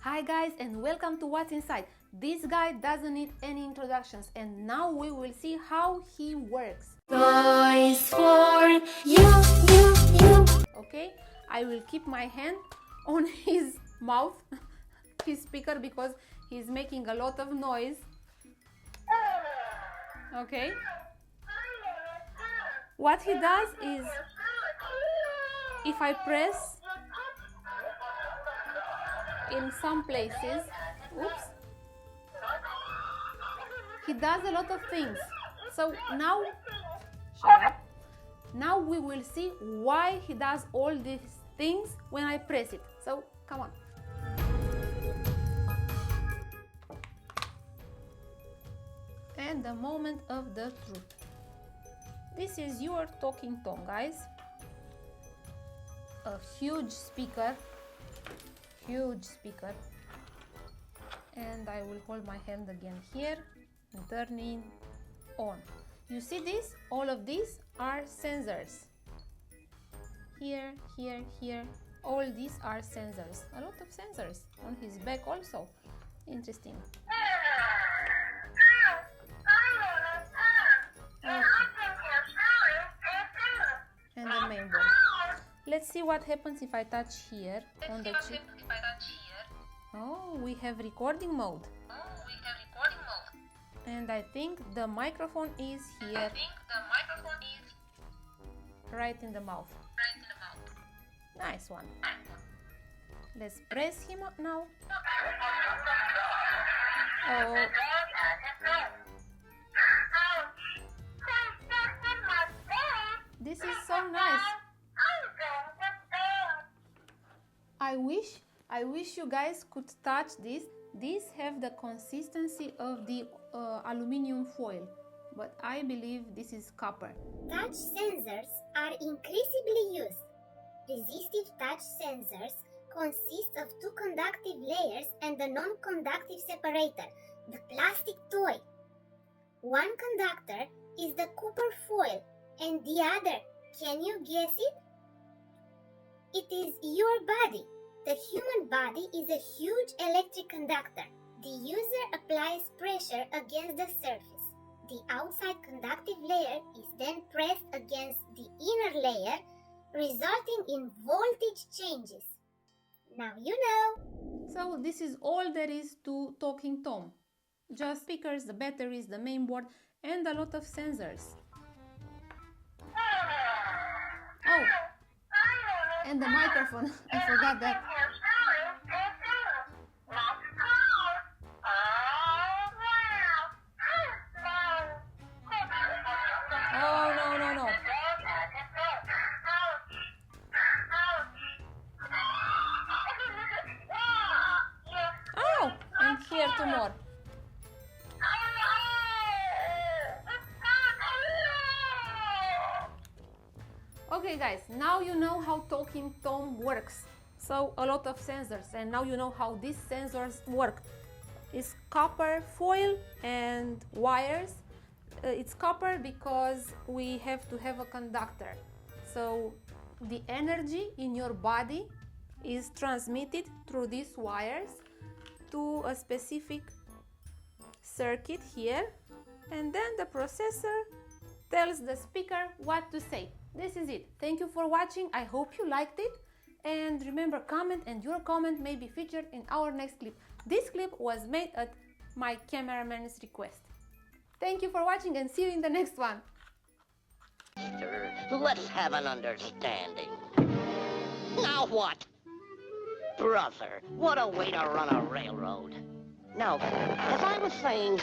Hi guys, and welcome to What's Inside. This guy doesn't need any introductions, and now we will see how he works. Toys for you. Okay, I will keep my hand on his mouth, his speaker, because he's making a lot of noise. Okay, what he does is, if I press in some places, oops, he does a lot of things. So now, shut up. Now we will see why he does all these things when I press it. So come on. And the moment of the truth. This is your talking tom, guys. A huge speaker. And I will hold my hand again here and turning on. You see this? All of these are sensors. Here. All these are sensors. A lot of sensors on his back also. Interesting. Okay. And the main board. Let's see what happens if I touch here on the chip. Oh, we have recording mode. And I think the microphone is here. Right in the mouth. Nice one. Let's press him up now. Oh. This is so nice. I wish you guys could touch this. These have the consistency of the aluminum foil, but I believe this is copper. Touch sensors are increasingly used. Resistive touch sensors consist of two conductive layers and a non-conductive separator, the plastic toy. One conductor is the copper foil and the other, can you guess it? It is your body. The human body is a huge electric conductor. The user applies pressure against the surface. The outside conductive layer is then pressed against the inner layer, resulting in voltage changes. Now you know. So this is all there is to Talking Tom. Just speakers, the batteries, the main board, and a lot of sensors. Oh, and the microphone. I forgot that. Oh, no. Oh, and here two more. Okay guys, now you know how Talking Tom works. So a lot of sensors, and now you know how these sensors work. It's copper foil and wires. It's copper because we have to have a conductor. So the energy in your body is transmitted through these wires to a specific circuit here, and then the processor tells the speaker what to say. This is it. Thank you for watching. I hope you liked it. And remember, comment, and your comment may be featured in our next clip. This clip was made at my cameraman's request. Thank you for watching, and see you in the next one. Let's have an understanding. Now what? Brother, what a way to run a railroad. Now, as I was saying...